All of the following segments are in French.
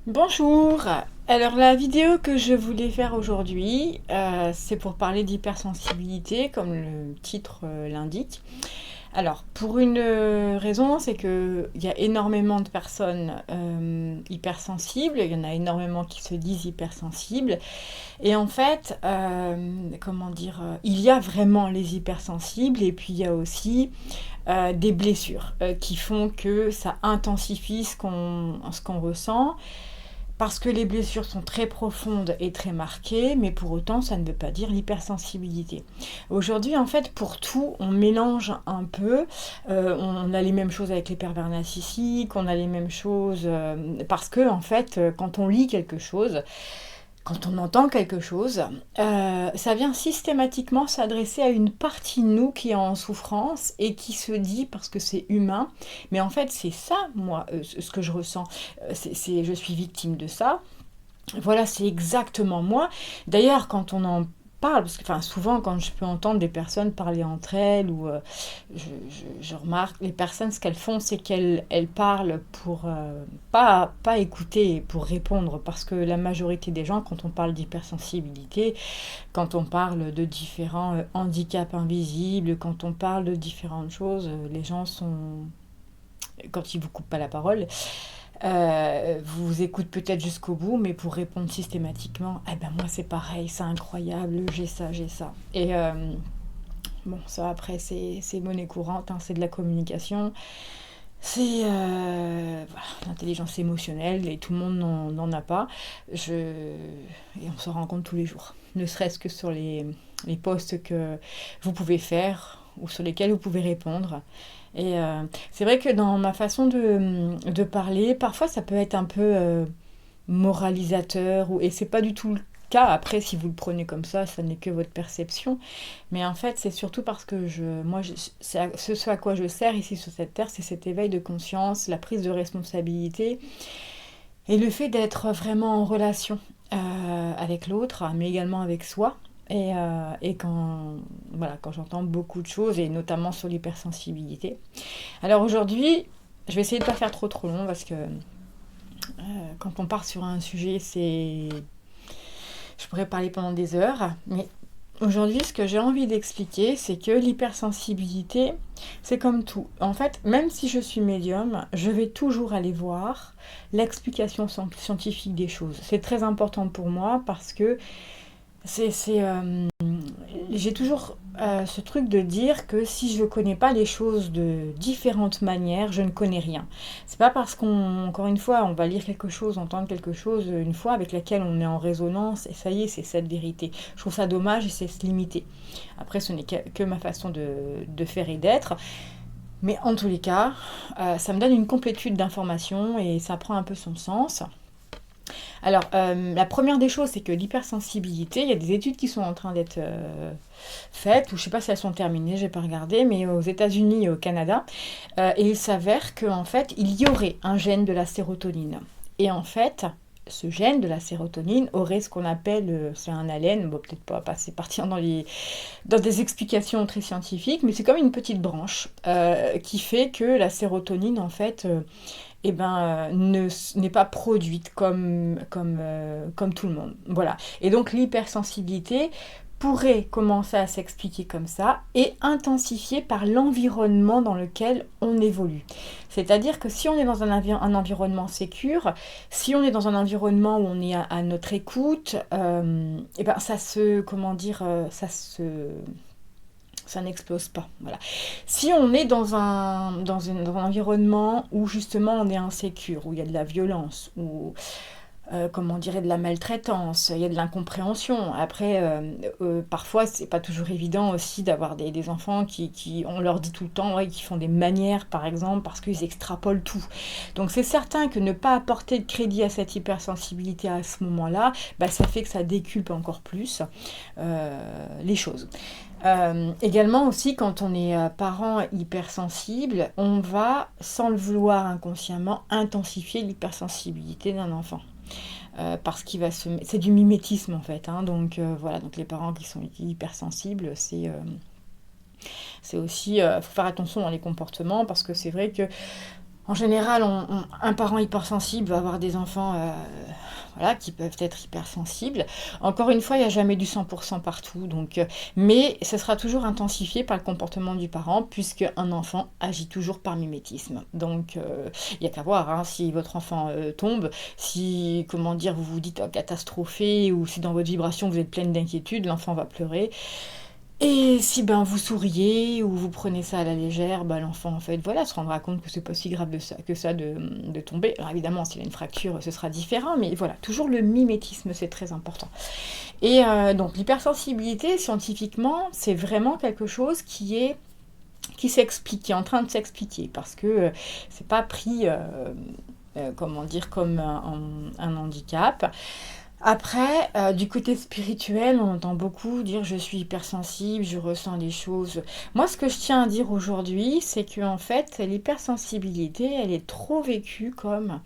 Bonjour, alors la vidéo que je voulais faire aujourd'hui, c'est pour parler d'hypersensibilité, comme le titre l'indique. Alors, pour une raison, c'est qu'il y a énormément de personnes hypersensibles, il y en a énormément qui se disent hypersensibles, et en fait, comment dire, il y a vraiment les hypersensibles, et puis il y a aussi des blessures qui font que ça intensifie ce qu'on ressent, parce que les blessures sont très profondes et très marquées, mais pour autant, ça ne veut pas dire l'hypersensibilité. Aujourd'hui, en fait, pour tout, on mélange un peu. On a les mêmes choses avec les pervers narcissiques, on a les mêmes choses parce que, en fait, quand on lit quelque chose, quand on entend quelque chose, ça vient systématiquement s'adresser à une partie de nous qui est en souffrance et qui se dit, parce que c'est humain, mais en fait c'est ça, moi, ce que je ressens, je suis victime de ça, voilà, c'est exactement moi. D'ailleurs, quand on en parle, parce que enfin, souvent quand je peux entendre des personnes parler entre elles, ou je remarque, les personnes, ce qu'elles font, c'est qu'elles parlent pour pas écouter, pour répondre, parce que la majorité des gens, quand on parle d'hypersensibilité, quand on parle de différents handicaps invisibles, quand on parle de différentes choses, les gens sont... Quand ils vous coupent pas la parole, vous écoute peut-être jusqu'au bout, mais pour répondre systématiquement, eh ben moi c'est pareil, c'est incroyable, j'ai ça, j'ai ça. Et bon, ça après c'est monnaie courante, hein, c'est de la communication, c'est voilà, l'intelligence émotionnelle et tout le monde n'en a pas. Et on s'en rend compte tous les jours, ne serait-ce que sur les posts que vous pouvez faire ou sur lesquels vous pouvez répondre. Et c'est vrai que dans ma façon de parler, parfois ça peut être un peu moralisateur, et c'est pas du tout le cas. Après, si vous le prenez comme ça n'est que votre perception. Mais en fait, c'est surtout parce que ce à quoi je sers ici sur cette terre, c'est cet éveil de conscience, la prise de responsabilité et le fait d'être vraiment en relation avec l'autre, mais également avec soi. Et quand j'entends beaucoup de choses, et notamment sur l'hypersensibilité. Alors aujourd'hui, je vais essayer de ne pas faire trop long, parce que quand on part sur un sujet, je pourrais parler pendant des heures. Mais aujourd'hui, ce que j'ai envie d'expliquer, c'est que l'hypersensibilité, c'est comme tout. En fait, même si je suis médium, je vais toujours aller voir l'explication scientifique des choses. C'est très important pour moi, parce que j'ai toujours ce truc de dire que si je ne connais pas les choses de différentes manières, je ne connais rien. C'est pas parce encore une fois, on va lire quelque chose, entendre quelque chose une fois avec laquelle on est en résonance, et ça y est, c'est cette vérité. Je trouve ça dommage, et c'est se limiter. Après, ce n'est que ma façon de faire et d'être. Mais en tous les cas, ça me donne une complétude d'informations, et ça prend un peu son sens. Alors, la première des choses, c'est que l'hypersensibilité, il y a des études qui sont en train d'être faites, ou je ne sais pas si elles sont terminées, je n'ai pas regardé, mais aux États-Unis et au Canada, et il s'avère qu'en fait, il y aurait un gène de la sérotonine. Et en fait, ce gène de la sérotonine aurait ce qu'on appelle, c'est un allène, bon, peut-être pas passer partir dans des explications très scientifiques, mais c'est comme une petite branche qui fait que la sérotonine, en fait, n'est pas produite comme tout le monde. Voilà. Et donc l'hypersensibilité pourrait commencer à s'expliquer comme ça, et intensifier par l'environnement dans lequel on évolue. C'est-à-dire que si on est dans un environnement sécure, si on est dans un environnement où on est à notre écoute, ça n'explose pas. Voilà. Si on est dans un environnement où justement on est insécure, où il y a de la violence, où comment on dirait, de la maltraitance, il y a de l'incompréhension. Après, parfois, c'est pas toujours évident aussi d'avoir des enfants on leur dit tout le temps, ouais, qui font des manières, par exemple, parce qu'ils extrapolent tout. Donc c'est certain que ne pas apporter de crédit à cette hypersensibilité à ce moment-là, ça fait que ça décuple encore plus les choses. Également aussi, quand on est parent hypersensible, on va, sans le vouloir inconsciemment, intensifier l'hypersensibilité d'un enfant. Parce qu'il va c'est du mimétisme, en fait, hein. Donc voilà, donc les parents qui sont hypersensibles, c'est aussi, faut faire attention dans les comportements, parce que c'est vrai que En général, un parent hypersensible va avoir des enfants voilà, qui peuvent être hypersensibles. Encore une fois, il n'y a jamais du 100% partout, mais ce sera toujours intensifié par le comportement du parent, puisque un enfant agit toujours par mimétisme. Donc, il n'y a qu'à voir, hein, si votre enfant tombe, si, comment dire, vous vous dites catastrophé, ou si dans votre vibration vous êtes pleine d'inquiétude, l'enfant va pleurer. Et si vous souriez ou vous prenez ça à la légère, l'enfant en fait voilà se rendra compte que c'est pas si grave que ça de tomber. Alors évidemment s'il a une fracture ce sera différent, mais voilà, toujours le mimétisme c'est très important. Et donc l'hypersensibilité scientifiquement c'est vraiment quelque chose qui s'explique, qui est en train de s'expliquer parce que c'est pas pris comment dire comme un handicap. Après, du côté spirituel, on entend beaucoup dire je suis hypersensible, je ressens les choses. Moi, ce que je tiens à dire aujourd'hui, c'est que en fait, l'hypersensibilité, elle est trop vécue comme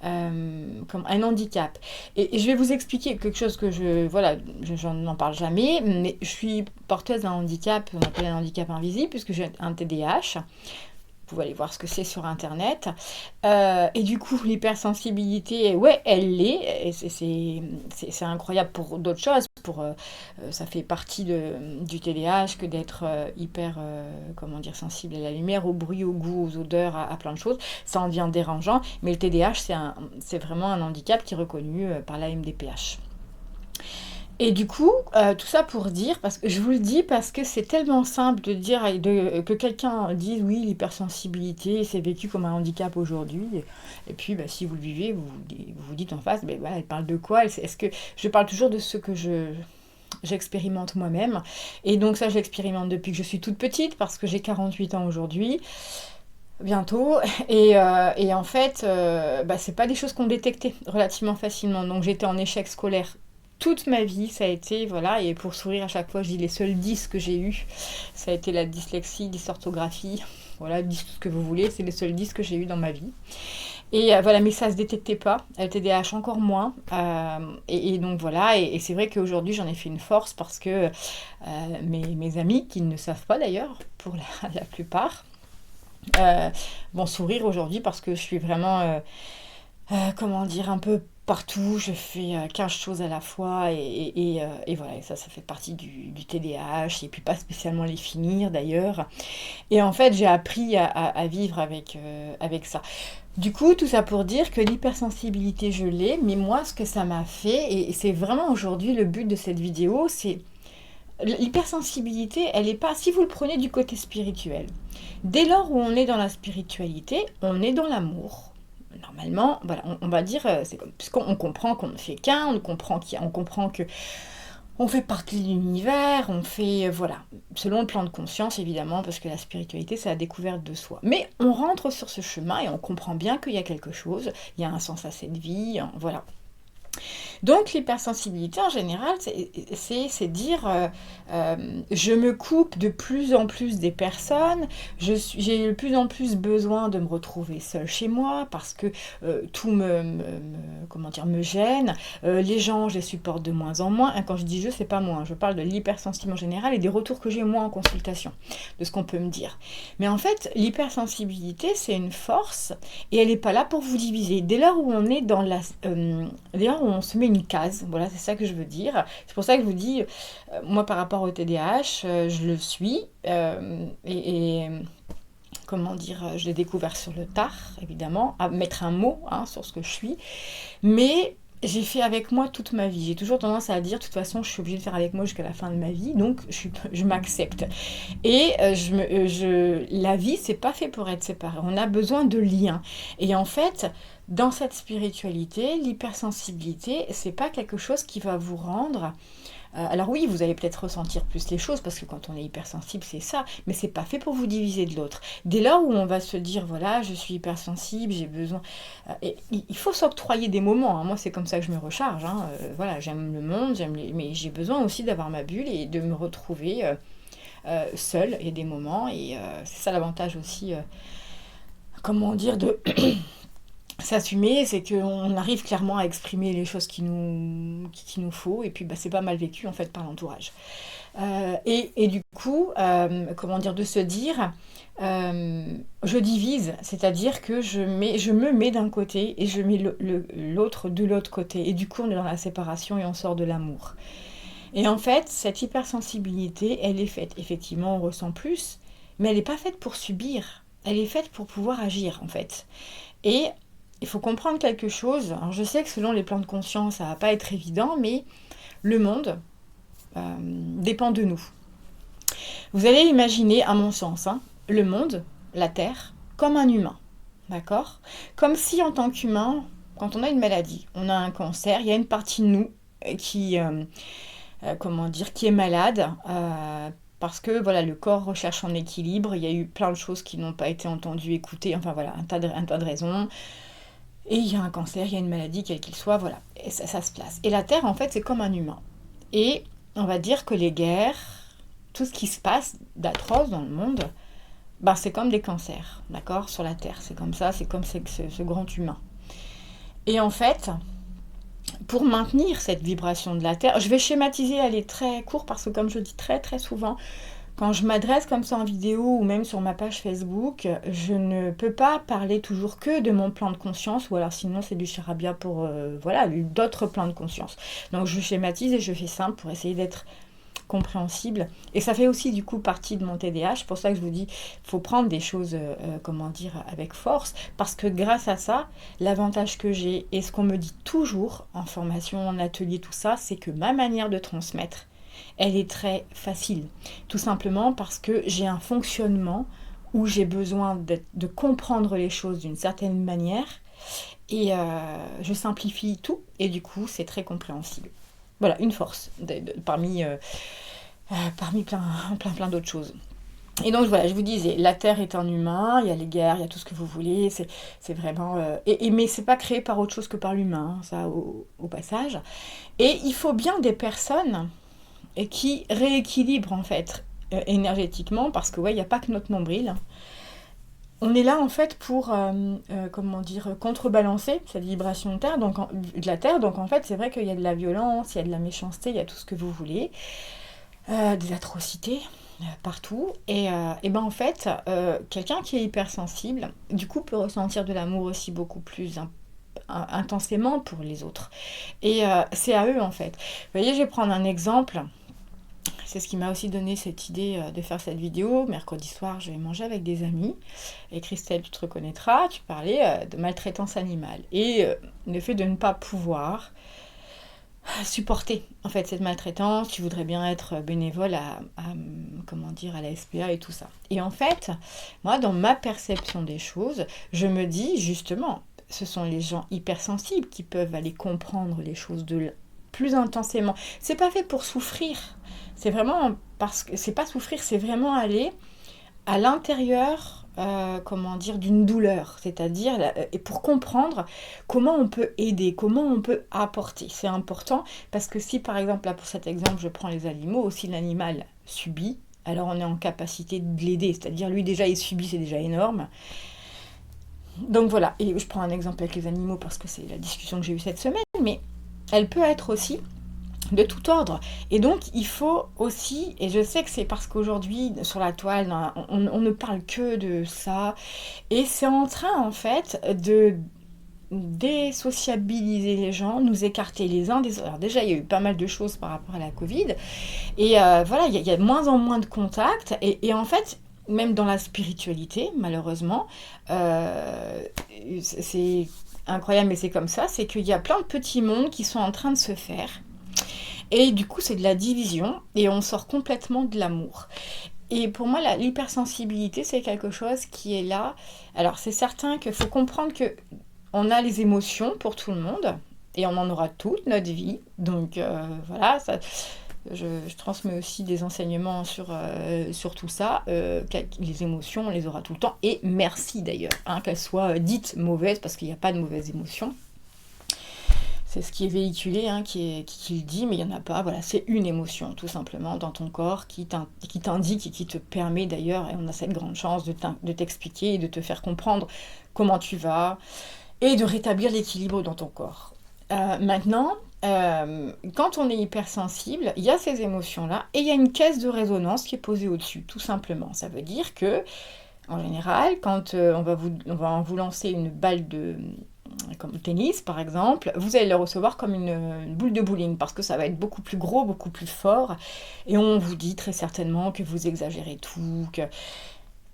un handicap. Et je vais vous expliquer quelque chose que je n'en parle jamais, mais je suis porteuse d'un handicap, on appelle un handicap invisible, puisque j'ai un TDAH. Vous pouvez aller voir ce que c'est sur internet. Et du coup, l'hypersensibilité, ouais, elle l'est. Et c'est incroyable pour d'autres choses. Ça fait partie du TDAH que d'être hyper, comment dire, sensible à la lumière, au bruit, au goût, aux odeurs, à plein de choses. Ça en devient dérangeant. Mais le TDAH, c'est vraiment un handicap qui est reconnu par la MDPH. Et du coup, tout ça pour dire, parce que je vous le dis, parce que c'est tellement simple de dire que quelqu'un dise oui, l'hypersensibilité, c'est vécu comme un handicap aujourd'hui. Et puis, si vous le vivez, vous dites en face, voilà, elle parle de quoi? Est-ce que je parle toujours de ce que j'expérimente moi-même. Et donc ça, je l'expérimente depuis que je suis toute petite, parce que j'ai 48 ans aujourd'hui. Bientôt, et en fait, c'est pas des choses qu'on détectait relativement facilement. Donc j'étais en échec scolaire toute ma vie, ça a été, voilà, et pour sourire à chaque fois, je dis les seuls 10 que j'ai eus, ça a été la dyslexie, dysorthographie, voilà, 10 tout ce que vous voulez, c'est les seuls 10 que j'ai eus dans ma vie. Et voilà, mais ça se détectait pas, le TDAH encore moins, et donc voilà, et c'est vrai qu'aujourd'hui j'en ai fait une force parce que mes amis, qui ne savent pas d'ailleurs, pour la plupart, vont sourire aujourd'hui parce que je suis vraiment, comment dire, un peu partout, je fais 15 choses à la fois et voilà, ça fait partie du TDAH et puis pas spécialement les finir d'ailleurs. Et en fait, j'ai appris à vivre avec ça. Du coup, tout ça pour dire que l'hypersensibilité, je l'ai, mais moi, ce que ça m'a fait, et c'est vraiment aujourd'hui le but de cette vidéo, c'est l'hypersensibilité, elle n'est pas, si vous le prenez du côté spirituel, dès lors où on est dans la spiritualité, on est dans l'amour. Normalement, voilà, on va dire, c'est comme, puisqu'on comprend qu'on ne fait qu'un, on comprend que on fait partie de l'univers, on fait, voilà, selon le plan de conscience évidemment, parce que la spiritualité c'est la découverte de soi. Mais on rentre sur ce chemin et on comprend bien qu'il y a quelque chose, il y a un sens à cette vie, voilà. Donc l'hypersensibilité en général, c'est dire je me coupe de plus en plus des personnes, j'ai de plus en plus besoin de me retrouver seule chez moi parce que tout comment dire, me gêne, les gens je les supporte de moins en moins. Quand je dis je, c'est pas moi, je parle de l'hypersensibilité en général et des retours que j'ai moi en consultation, de ce qu'on peut me dire. Mais en fait, l'hypersensibilité c'est une force et elle n'est pas là pour vous diviser. Dès lors où on est dans dès lors où on se met une case, voilà, c'est ça que je veux dire. C'est pour ça que je vous dis, moi par rapport au TDAH, je le suis, comment dire, je l'ai découvert sur le tard, évidemment, à mettre un mot sur ce que je suis, mais j'ai fait avec moi toute ma vie. J'ai toujours tendance à dire, de toute façon, je suis obligée de faire avec moi jusqu'à la fin de ma vie, donc je m'accepte. Et la vie, c'est pas fait pour être séparé. On a besoin de liens. Et en fait, dans cette spiritualité, l'hypersensibilité, c'est pas quelque chose qui va vous rendre. Alors oui, vous allez peut-être ressentir plus les choses, parce que quand on est hypersensible, c'est ça, mais c'est pas fait pour vous diviser de l'autre. Dès lors où on va se dire, voilà, je suis hypersensible, j'ai besoin... et il faut s'octroyer des moments, moi c'est comme ça que je me recharge, voilà, j'aime le monde, mais j'ai besoin aussi d'avoir ma bulle et de me retrouver seule, il y a des moments, et c'est ça l'avantage aussi, comment dire, de... s'assumer, c'est qu'on arrive clairement à exprimer les choses qu'il nous faut, et puis c'est pas mal vécu en fait par l'entourage. Et du coup, comment dire, de se dire, je divise, c'est-à-dire que je me mets d'un côté et je mets l'autre de l'autre côté. Et du coup, on est dans la séparation et on sort de l'amour. Et en fait, cette hypersensibilité, elle est faite, effectivement, on ressent plus, mais elle n'est pas faite pour subir. Elle est faite pour pouvoir agir, en fait. Et il faut comprendre quelque chose. Alors, je sais que selon les plans de conscience, ça va pas être évident, mais le monde dépend de nous. Vous allez imaginer, à mon sens, hein, le monde, la Terre, comme un humain. D'accord? Comme si, en tant qu'humain, quand on a une maladie, on a un cancer, il y a une partie de nous qui, qui est malade. Parce que voilà, le corps recherche son équilibre, il y a eu plein de choses qui n'ont pas été entendues, écoutées, enfin voilà, un tas de raisons. Et il y a un cancer, il y a une maladie, quel qu'il soit, voilà, et ça se place. Et la Terre, en fait, c'est comme un humain. Et on va dire que les guerres, tout ce qui se passe d'atroce dans le monde, ben, c'est comme des cancers, d'accord, sur la Terre. C'est comme ça, c'est comme ce grand humain. Et en fait, pour maintenir cette vibration de la Terre, je vais schématiser, elle est très courte parce que comme je dis très très souvent, quand je m'adresse comme ça en vidéo ou même sur ma page Facebook, je ne peux pas parler toujours que de mon plan de conscience ou alors sinon c'est du charabia pour voilà, d'autres plans de conscience. Donc je schématise et je fais simple pour essayer d'être compréhensible. Et ça fait aussi du coup partie de mon TDAH. C'est pour ça que je vous dis, il faut prendre des choses, avec force. Parce que grâce à ça, l'avantage que j'ai et ce qu'on me dit toujours en formation, en atelier, tout ça, c'est que ma manière de transmettre, elle est très facile. Tout simplement parce que j'ai un fonctionnement où j'ai besoin de comprendre les choses d'une certaine manière et je simplifie tout et du coup c'est très compréhensible. Voilà, une force parmi plein d'autres choses. Et donc voilà, je vous disais, la Terre est un humain, il y a les guerres, il y a tout ce que vous voulez, c'est vraiment... mais c'est pas créé par autre chose que par l'humain, ça au passage. Et il faut bien des personnes qui rééquilibrent en fait énergétiquement, parce que ouais, il n'y a pas que notre nombril. On est là en fait pour contrebalancer cette vibration de terre, de la terre. Donc en fait, c'est vrai qu'il y a de la violence, il y a de la méchanceté, il y a tout ce que vous voulez, des atrocités partout. Et ben en fait, quelqu'un qui est hypersensible, du coup, peut ressentir de l'amour aussi beaucoup plus intensément pour les autres. Et c'est à eux en fait. Vous voyez, je vais prendre un exemple. C'est ce qui m'a aussi donné cette idée de faire cette vidéo. Mercredi soir, je vais manger avec des amis. Et Christelle, tu te reconnaîtras, tu parlais de maltraitance animale. Et le fait de ne pas pouvoir supporter en fait cette maltraitance, tu voudrais bien être bénévole à la SPA et tout ça. Et en fait, moi, dans ma perception des choses, je me dis justement, ce sont les gens hypersensibles qui peuvent aller comprendre les choses plus intensément. C'est pas fait pour souffrir. C'est vraiment parce que c'est pas souffrir, c'est vraiment aller à l'intérieur, d'une douleur, c'est-à-dire et pour comprendre comment on peut aider, comment on peut apporter. C'est important parce que si par exemple, là pour cet exemple, je prends les animaux, si l'animal subit, alors on est en capacité de l'aider, c'est-à-dire lui déjà il subit, c'est déjà énorme. Donc voilà, et je prends un exemple avec les animaux parce que c'est la discussion que j'ai eue cette semaine, mais elle peut être aussi de tout ordre. Et donc, il faut aussi, et je sais que c'est parce qu'aujourd'hui, sur la toile, on ne parle que de ça, et c'est en train, en fait, de désociabiliser les gens, nous écarter les uns des autres. Alors déjà, il y a eu pas mal de choses par rapport à la Covid, et voilà, il y a de moins en moins de contacts, et en fait, même dans la spiritualité, malheureusement, c'est incroyable, mais c'est comme ça, c'est qu'il y a plein de petits mondes qui sont en train de se faire, et du coup, c'est de la division et on sort complètement de l'amour. Et pour moi, l'hypersensibilité, c'est quelque chose qui est là. Alors, c'est certain qu'il faut comprendre que on a les émotions pour tout le monde et on en aura toute notre vie. Donc, voilà, ça, je transmets aussi des enseignements sur tout ça. Les émotions, on les aura tout le temps. Et merci d'ailleurs, qu'elles soient dites mauvaises, parce qu'il n'y a pas de mauvaises émotions. C'est ce qui est véhiculé, qui le dit, mais il n'y en a pas. Voilà, c'est une émotion, tout simplement, dans ton corps, qui t'indique et qui te permet d'ailleurs, et on a cette grande chance de t'expliquer et de te faire comprendre comment tu vas, et de rétablir l'équilibre dans ton corps. Maintenant, quand on est hypersensible, il y a ces émotions-là, et il y a une caisse de résonance qui est posée au-dessus, tout simplement. Ça veut dire que En général, quand on va vous lancer une balle comme le tennis par exemple, vous allez le recevoir comme une boule de bowling parce que ça va être beaucoup plus gros, beaucoup plus fort et on vous dit très certainement que vous exagérez tout.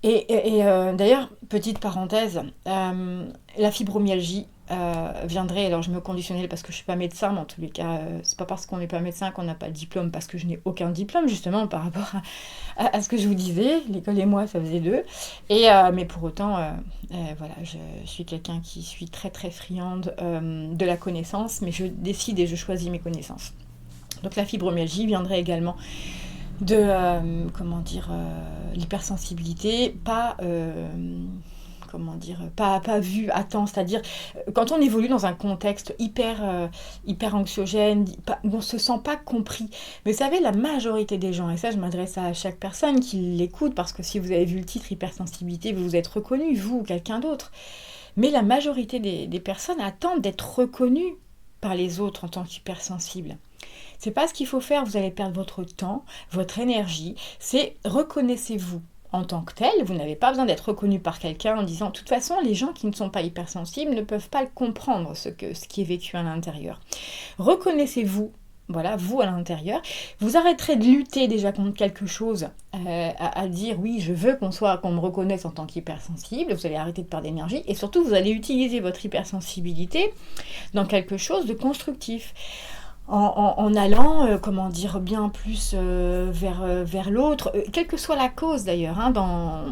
D'ailleurs, petite parenthèse, la fibromyalgie viendrait, alors je me conditionnais parce que je ne suis pas médecin, mais en tous les cas, c'est pas parce qu'on n'est pas médecin qu'on n'a pas de diplôme, parce que je n'ai aucun diplôme justement par rapport à ce que je vous disais, l'école et moi ça faisait deux, mais pour autant, voilà, je suis quelqu'un qui suis très très friande de la connaissance, mais je décide et je choisis mes connaissances. Donc la fibromyalgie viendrait également de comment dire l'hypersensibilité pas vue à temps, c'est-à-dire quand on évolue dans un contexte hyper anxiogène où on se sent pas compris, mais vous savez la majorité des gens, et ça je m'adresse à chaque personne qui l'écoute, parce que si vous avez vu le titre hypersensibilité, vous vous êtes reconnu, vous ou quelqu'un d'autre, mais la majorité des personnes attendent d'être reconnues par les autres en tant qu'hypersensibles. C'est pas ce qu'il faut faire, vous allez perdre votre temps, votre énergie, c'est reconnaissez-vous en tant que tel, vous n'avez pas besoin d'être reconnu par quelqu'un en disant, de toute façon, les gens qui ne sont pas hypersensibles ne peuvent pas le comprendre, ce qui est vécu à l'intérieur. Reconnaissez-vous, voilà, vous à l'intérieur, vous arrêterez de lutter déjà contre quelque chose, à dire oui, je veux qu'on me reconnaisse en tant qu'hypersensible, vous allez arrêter de perdre d'énergie, et surtout vous allez utiliser votre hypersensibilité dans quelque chose de constructif. En allant, comment dire, bien plus vers l'autre, quelle que soit la cause d'ailleurs, hein, dans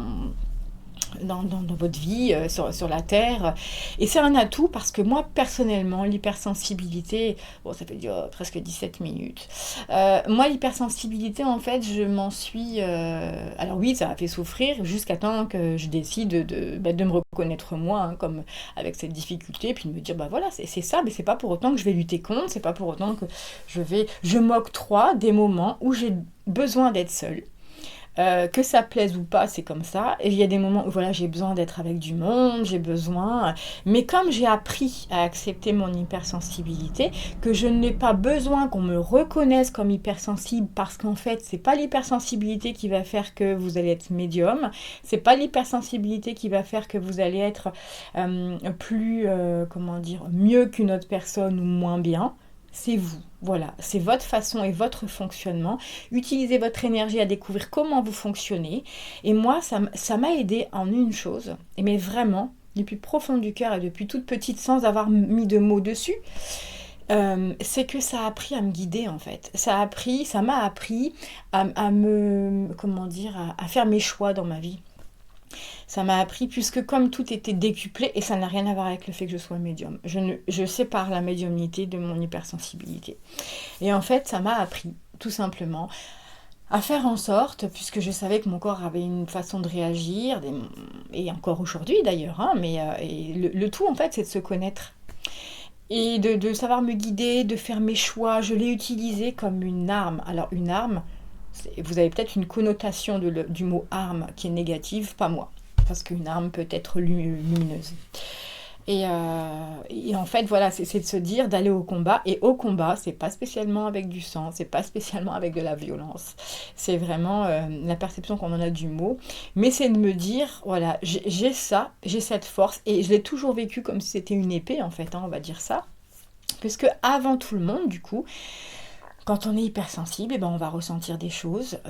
votre vie, sur la Terre. Et c'est un atout parce que moi, personnellement, l'hypersensibilité, bon, ça fait presque 17 minutes. Moi, l'hypersensibilité, en fait, je m'en suis... alors oui, ça m'a fait souffrir jusqu'à temps que je décide de me reconnaître moi, hein, comme avec cette difficulté, puis de me dire, bah voilà, c'est ça, mais c'est pas pour autant que je vais lutter contre, c'est pas pour autant que je m'octroie des moments où j'ai besoin d'être seule. Que ça plaise ou pas, c'est comme ça. Et il y a des moments où voilà, j'ai besoin d'être avec du monde, j'ai besoin... Mais comme j'ai appris à accepter mon hypersensibilité, que je n'ai pas besoin qu'on me reconnaisse comme hypersensible, parce qu'en fait, c'est pas l'hypersensibilité qui va faire que vous allez être médium, c'est pas l'hypersensibilité qui va faire que vous allez être mieux qu'une autre personne ou moins bien. C'est vous, voilà, c'est votre façon et votre fonctionnement. Utilisez votre énergie à découvrir comment vous fonctionnez. Et moi, ça m'a aidé en une chose, mais vraiment, du plus profond du cœur et depuis toute petite, sans avoir mis de mots dessus, c'est que ça a appris à me guider en fait. Ça m'a appris à faire mes choix dans ma vie. Ça m'a appris, puisque comme tout était décuplé, et ça n'a rien à voir avec le fait que je sois médium, je sépare la médiumnité de mon hypersensibilité. Et en fait, ça m'a appris, tout simplement, à faire en sorte, puisque je savais que mon corps avait une façon de réagir, et encore aujourd'hui d'ailleurs, hein, et le tout en fait, c'est de se connaître. Et de savoir me guider, de faire mes choix. Je l'ai utilisé comme une arme. Alors une arme, vous avez peut-être une connotation du mot arme qui est négative, pas moi. Parce qu'une arme peut être lumineuse. Et en fait, voilà, c'est de se dire d'aller au combat. Et au combat, c'est pas spécialement avec du sang, c'est pas spécialement avec de la violence. C'est vraiment la perception qu'on en a du mot. Mais c'est de me dire, voilà, j'ai cette force. Et je l'ai toujours vécu comme si c'était une épée, en fait, hein, on va dire ça. Puisque avant tout le monde, du coup, quand on est hypersensible, on va ressentir des choses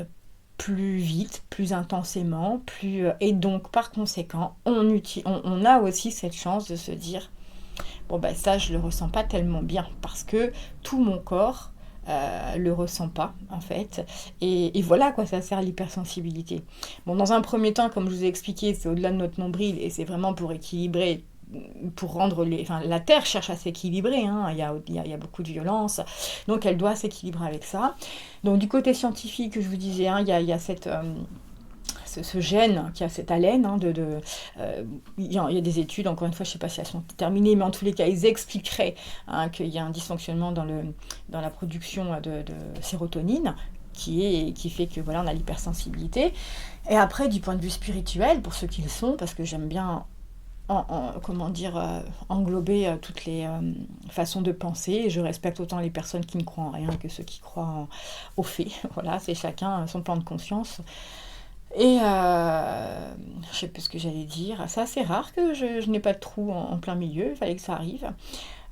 plus vite, plus intensément, et donc par conséquent, on a aussi cette chance de se dire bon ça je le ressens pas tellement bien parce que tout mon corps le ressent pas en fait, et voilà quoi ça sert l'hypersensibilité. Bon, dans un premier temps, comme je vous ai expliqué, c'est au-delà de notre nombril et c'est vraiment pour équilibrer, pour rendre la Terre cherche à s'équilibrer, hein. Il y a beaucoup de violence, donc elle doit s'équilibrer avec ça. Donc du côté scientifique, je vous disais, hein, il y a ce gène qui a cette haleine, hein, il y a des études, encore une fois, je ne sais pas si elles sont terminées, mais en tous les cas, ils expliqueraient, hein, qu'il y a un dysfonctionnement dans la production de sérotonine, qui fait que voilà, on a l'hypersensibilité. Et après, du point de vue spirituel, pour ceux qui le sont, parce que j'aime bien englober toutes les façons de penser, et je respecte autant les personnes qui ne croient en rien que ceux qui croient aux faits. Voilà, c'est chacun son plan de conscience. Et je sais plus ce que j'allais dire. C'est assez rare que je n'ai pas de trou en plein milieu, il fallait que ça arrive.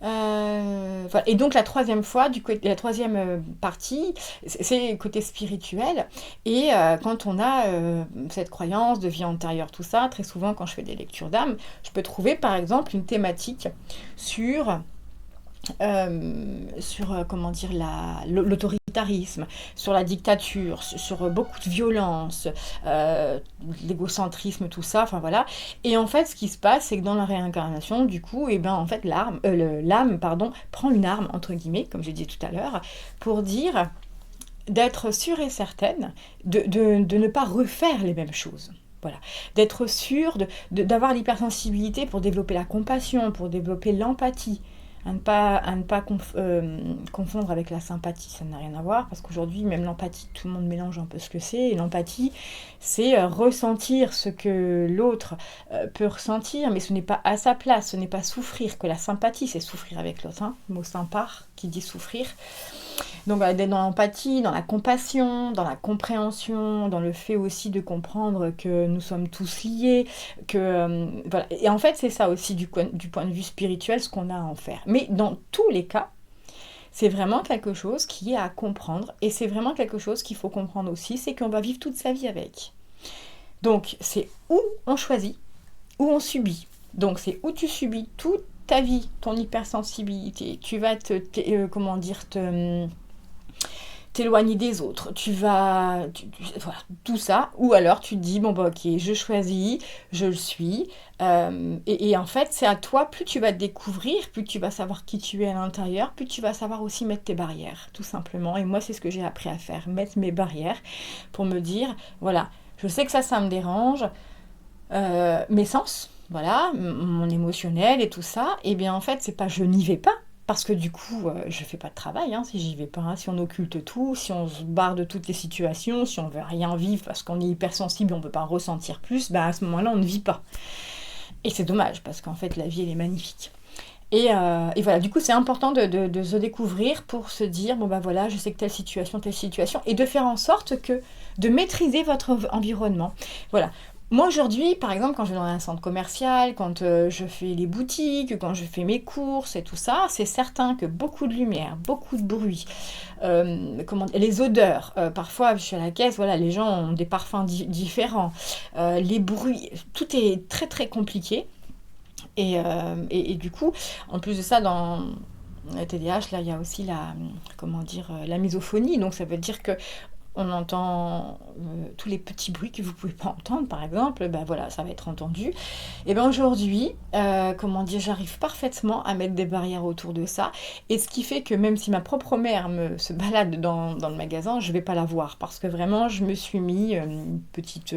Voilà. Et donc la troisième fois, la troisième partie, c'est le côté spirituel. Et quand on a cette croyance de vie antérieure, tout ça, très souvent quand je fais des lectures d'âme, je peux trouver par exemple une thématique sur comment dire, l'autoritarisme, sur la dictature, sur beaucoup de violence, euh, l'égocentrisme, tout ça, enfin voilà. Et en fait, ce qui se passe, c'est que dans la réincarnation, du coup, et ben, en fait, l'âme, pardon, prend une arme, entre guillemets, comme j'ai dit tout à l'heure, pour dire d'être sûre et certaine de ne pas refaire les mêmes choses. Voilà. D'être sûre d'avoir l'hypersensibilité pour développer la compassion, pour développer l'empathie, à ne pas confondre avec la sympathie, ça n'a rien à voir, parce qu'aujourd'hui, même l'empathie, tout le monde mélange un peu ce que c'est, et l'empathie, c'est ressentir ce que l'autre peut ressentir, mais ce n'est pas à sa place, ce n'est pas souffrir, que la sympathie, c'est souffrir avec l'autre, hein, le mot sympar qui dit souffrir. Donc d'être dans l'empathie, dans la compassion, dans la compréhension, dans le fait aussi de comprendre que nous sommes tous liés, voilà. Et en fait, c'est ça aussi du point de vue spirituel, ce qu'on a à en faire. Mais dans tous les cas, c'est vraiment quelque chose qui est à comprendre, et c'est vraiment quelque chose qu'il faut comprendre aussi, c'est qu'on va vivre toute sa vie avec. Donc c'est où on choisit, où on subit. Donc c'est où tu subis toute ta vie, ton hypersensibilité, tu vas t'éloigner des autres, voilà, tout ça, ou alors tu te dis, bon bah ok, je choisis, je le suis, et en fait c'est à toi, plus tu vas te découvrir, plus tu vas savoir qui tu es à l'intérieur, plus tu vas savoir aussi mettre tes barrières, tout simplement, et moi c'est ce que j'ai appris à faire, mettre mes barrières, pour me dire, voilà, je sais que ça me dérange, mes sens, voilà, mon émotionnel et tout ça, et bien en fait c'est pas je n'y vais pas, parce que du coup, je fais pas de travail hein, si j'y vais pas, hein, si on occulte tout, si on se barre de toutes les situations, si on veut rien vivre parce qu'on est hypersensible, on peut pas ressentir plus, bah à ce moment-là, on ne vit pas. Et c'est dommage, parce qu'en fait, la vie, elle est magnifique. Et voilà, du coup, c'est important de se découvrir pour se dire, bon bah voilà, je sais que telle situation, et de faire en sorte de maîtriser votre environnement. Voilà. Moi aujourd'hui, par exemple, quand je vais dans un centre commercial, quand je fais les boutiques, quand je fais mes courses et tout ça, c'est certain que beaucoup de lumière, beaucoup de bruit, les odeurs, parfois je suis à la caisse, voilà, les gens ont des parfums différents, les bruits, tout est très très compliqué. Et du coup, en plus de ça, dans le TDAH, là, il y a aussi la misophonie. Donc, ça veut dire que on entend tous les petits bruits que vous pouvez pas entendre, par exemple, ben voilà, ça va être entendu. Et ben aujourd'hui, j'arrive parfaitement à mettre des barrières autour de ça. Et ce qui fait que même si ma propre mère se balade dans le magasin, je vais pas la voir. Parce que vraiment, je me suis mis une petite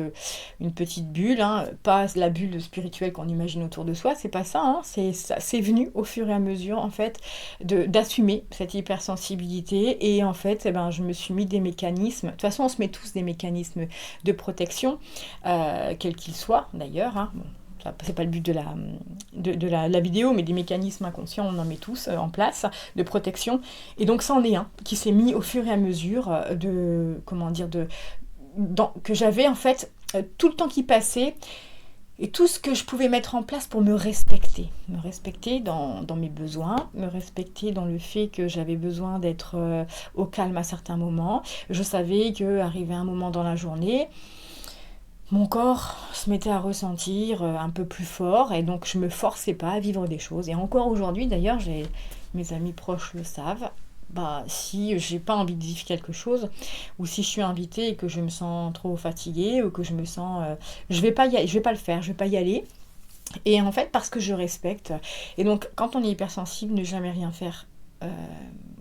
bulle, hein, pas la bulle spirituelle qu'on imagine autour de soi, c'est pas ça, hein, c'est venu au fur et à mesure, en fait, d'assumer cette hypersensibilité. Et en fait, je me suis mis des mécanismes. De toute façon, on se met tous des mécanismes de protection, quels qu'ils soient d'ailleurs. Hein. Bon, c'est pas le but de la vidéo, mais des mécanismes inconscients, on en met tous en place, de protection. Et donc, c'en est un qui s'est mis au fur et à mesure que j'avais en fait tout le temps qui passait. Et tout ce que je pouvais mettre en place pour me respecter dans mes besoins, me respecter dans le fait que j'avais besoin d'être au calme à certains moments. Je savais qu'arrivait un moment dans la journée, mon corps se mettait à ressentir un peu plus fort, et donc je me forçais pas à vivre des choses. Et encore aujourd'hui, d'ailleurs, mes amis proches le savent, si j'ai pas envie de vivre quelque chose, ou si je suis invitée et que je me sens trop fatiguée, ou que je me sens je vais pas le faire, je vais pas y aller. Et en fait, parce que je respecte. Et donc quand on est hypersensible, ne jamais rien faire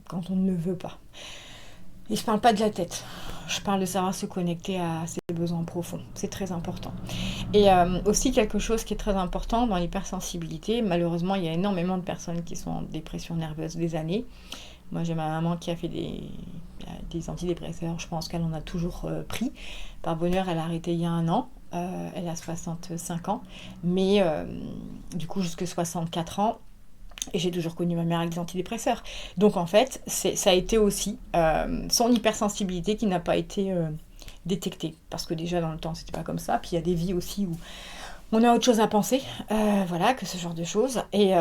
quand on ne le veut pas. Et je parle pas de la tête, je parle de savoir se connecter à ses besoins profonds, c'est très important. Et aussi quelque chose qui est très important dans l'hypersensibilité, malheureusement il y a énormément de personnes qui sont en dépression nerveuse des années. Moi, j'ai ma maman qui a fait des antidépresseurs. Je pense qu'elle en a toujours pris. Par bonheur, elle a arrêté il y a 1 an. Elle a 65 ans. Mais du coup, jusqu'à 64 ans. Et j'ai toujours connu ma mère avec des antidépresseurs. Donc, en fait, ça a été aussi son hypersensibilité qui n'a pas été détecter. Parce que déjà dans le temps, c'était pas comme ça. Puis il y a des vies aussi où on a autre chose à penser, voilà, que ce genre de choses. Et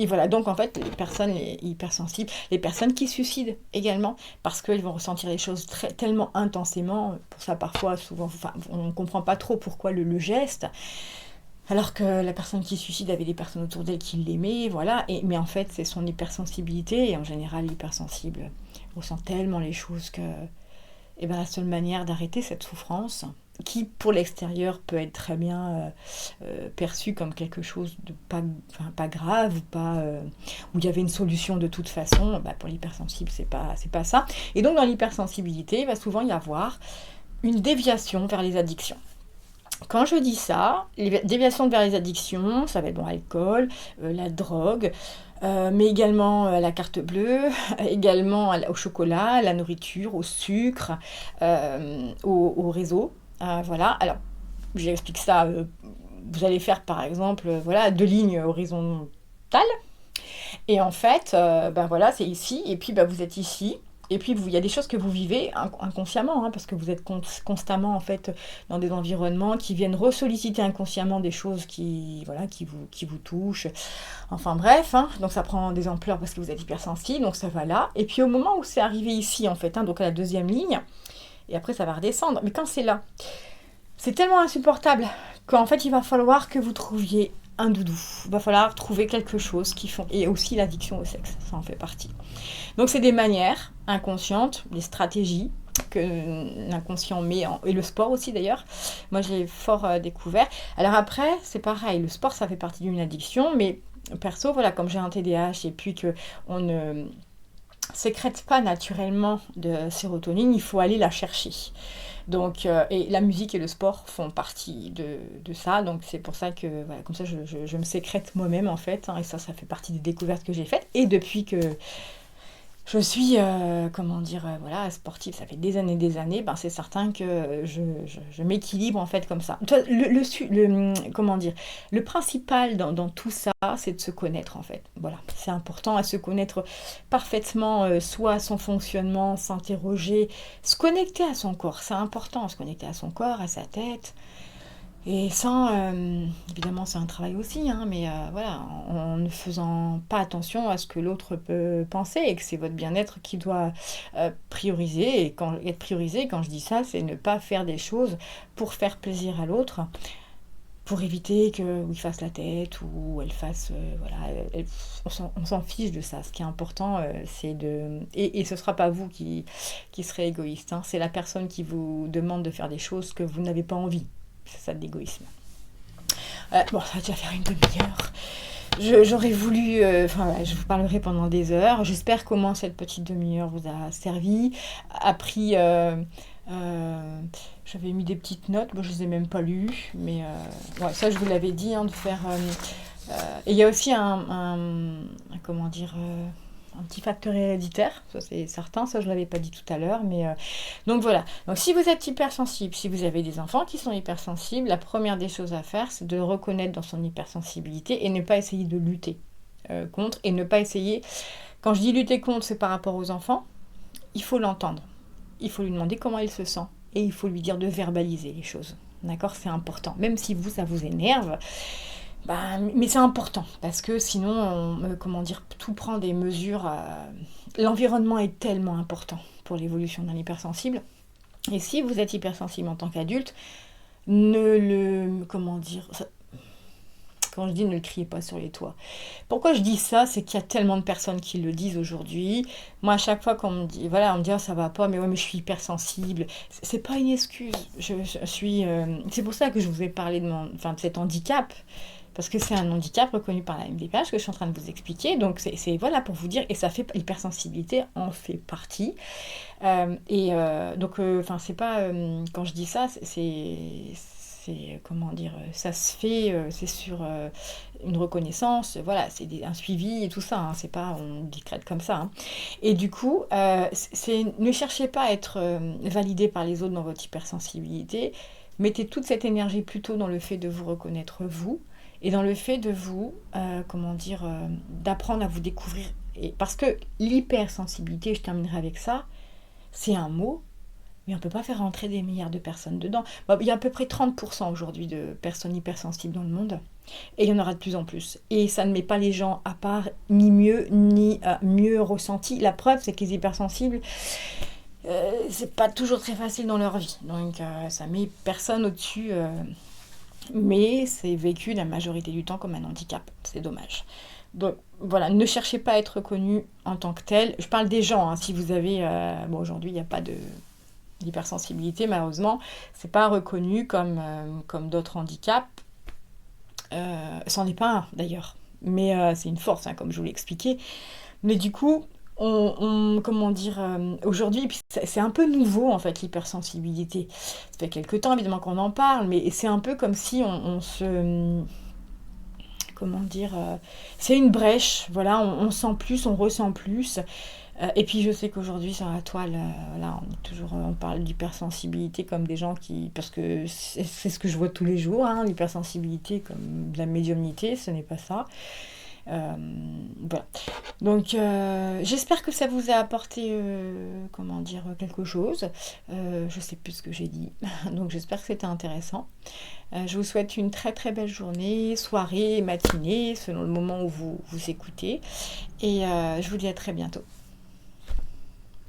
voilà, donc en fait, les personnes hypersensibles, les personnes qui se suicident également, parce qu'elles vont ressentir les choses tellement intensément, pour ça parfois, souvent, enfin, on ne comprend pas trop pourquoi le geste, alors que la personne qui se suicide avait des personnes autour d'elle qui l'aimaient, voilà, mais en fait, c'est son hypersensibilité, et en général, l'hypersensible ressent tellement les choses que la seule manière d'arrêter cette souffrance, qui pour l'extérieur peut être très bien perçue comme quelque chose de pas grave, ou où il y avait une solution de toute façon, pour l'hypersensible, c'est pas ça. Et donc dans l'hypersensibilité, il va souvent y avoir une déviation vers les addictions. Quand je dis ça, les déviations vers les addictions, ça va être l'alcool, la drogue, mais également la carte bleue, également au chocolat, à la nourriture, au sucre, au réseau. Voilà, alors j'explique ça, vous allez faire par exemple 2 lignes horizontales, et en fait, voilà, c'est ici, et puis vous êtes ici. Et puis, il y a des choses que vous vivez inconsciemment, parce que vous êtes constamment en fait dans des environnements qui viennent ressolliciter inconsciemment des choses qui vous touchent. Enfin bref, donc ça prend des ampleurs parce que vous êtes hypersensible, donc ça va là. Et puis au moment où c'est arrivé ici, en fait, donc à la 2e ligne, et après ça va redescendre. Mais quand c'est là, c'est tellement insupportable qu'en fait il va falloir que vous trouviez un doudou. Il va falloir trouver quelque chose qui font. Et aussi l'addiction au sexe, ça en fait partie. Donc c'est des manières inconscientes, des stratégies que l'inconscient met et le sport aussi d'ailleurs. Moi je l'ai fort découvert. Alors après, c'est pareil, le sport ça fait partie d'une addiction, mais perso, comme j'ai un TDAH et puis qu'on ne sécrète pas naturellement de sérotonine, il faut aller la chercher. Donc, et la musique et le sport font partie de ça, donc c'est pour ça que, comme ça je me sécrète moi-même en fait, et ça fait partie des découvertes que j'ai faites, et depuis que je suis, sportive, ça fait des années, c'est certain que je m'équilibre en fait comme ça. Le principal dans tout ça, c'est de se connaître en fait. Voilà, c'est important à se connaître parfaitement, soit son fonctionnement, s'interroger, se connecter à son corps. C'est important, se connecter à son corps, à sa tête. Et sans, évidemment c'est un travail aussi, mais en ne faisant pas attention à ce que l'autre peut penser, et que c'est votre bien-être qui doit prioriser. Et être priorisé, quand je dis ça, c'est ne pas faire des choses pour faire plaisir à l'autre, pour éviter qu'il fasse la tête ou elle fasse, on s'en fiche de ça. Ce qui est important, c'est de... Et ce ne sera pas vous qui serez égoïste, c'est la personne qui vous demande de faire des choses que vous n'avez pas envie. C'est ça, de l'égoïsme. Ça va déjà faire une demi-heure. J'aurais voulu... je vous parlerai pendant des heures. J'espère qu'au moins cette petite demi-heure vous a servi. Appris... j'avais mis des petites notes. Bon, je ne les ai même pas lues. Mais ça, je vous l'avais dit, de faire... et il y a aussi un petit facteur héréditaire, ça c'est certain, ça je ne l'avais pas dit tout à l'heure, mais donc voilà. Donc si vous êtes hypersensible, si vous avez des enfants qui sont hypersensibles, la première des choses à faire, c'est de le reconnaître dans son hypersensibilité et ne pas essayer de lutter contre, et ne pas essayer, quand je dis lutter contre, c'est par rapport aux enfants, il faut l'entendre, il faut lui demander comment il se sent, et il faut lui dire de verbaliser les choses, d'accord, c'est important, même si ça vous énerve. Mais c'est important, parce que sinon, tout prend des mesures... l'environnement est tellement important pour l'évolution d'un hypersensible. Et si vous êtes hypersensible en tant qu'adulte, quand je dis ne le criez pas sur les toits. Pourquoi je dis ça, c'est qu'il y a tellement de personnes qui le disent aujourd'hui. Moi, à chaque fois qu'on me dit, on me dit, ça va pas, mais je suis hypersensible. C'est pas une excuse. Je suis... c'est pour ça que je vous ai parlé de cet handicap. Parce que c'est un handicap reconnu par la MDPH que je suis en train de vous expliquer. Donc, c'est pour vous dire, et ça fait, l'hypersensibilité en fait partie. C'est pas, quand je dis ça, ça se fait, c'est sur une reconnaissance, c'est un suivi et tout ça, c'est pas, on décrète comme ça. Et du coup, ne cherchez pas à être validé par les autres dans votre hypersensibilité, mettez toute cette énergie plutôt dans le fait de vous reconnaître vous, et dans le fait de vous, d'apprendre à vous découvrir. Parce que l'hypersensibilité, je terminerai avec ça, c'est un mot, mais on ne peut pas faire rentrer des milliards de personnes dedans. Bon, il y a à peu près 30% aujourd'hui de personnes hypersensibles dans le monde, et il y en aura de plus en plus. Et ça ne met pas les gens à part, ni mieux, ni mieux ressenti. La preuve, c'est que les hypersensibles, c'est pas toujours très facile dans leur vie. Donc ça met personne au-dessus, mais c'est vécu la majorité du temps comme un handicap. C'est dommage. Donc voilà, ne cherchez pas à être reconnu en tant que tel. Je parle des gens, hein, si vous avez... bon, aujourd'hui, il n'y a pas d'hypersensibilité, malheureusement. C'est pas reconnu comme d'autres handicaps. C'en est pas un, d'ailleurs. Mais c'est une force, hein, comme je vous l'ai expliqué. Mais du coup, comment dire, aujourd'hui, puis c'est un peu nouveau, en fait, l'hypersensibilité. Ça fait quelques temps, évidemment, qu'on en parle, mais c'est un peu comme si on se... Comment dire, c'est une brèche, voilà, on sent plus, on ressent plus. Et puis je sais qu'aujourd'hui sur la toile, voilà, on parle d'hypersensibilité comme des gens qui, parce que c'est ce que je vois tous les jours, hein, l'hypersensibilité comme de la médiumnité, ce n'est pas ça. Voilà. Donc j'espère que ça vous a apporté, comment dire, quelque chose. Je sais plus ce que j'ai dit, donc j'espère que c'était intéressant. Je vous souhaite une très très belle journée, soirée, matinée, selon le moment où vous écoutez. Et je vous dis à très bientôt.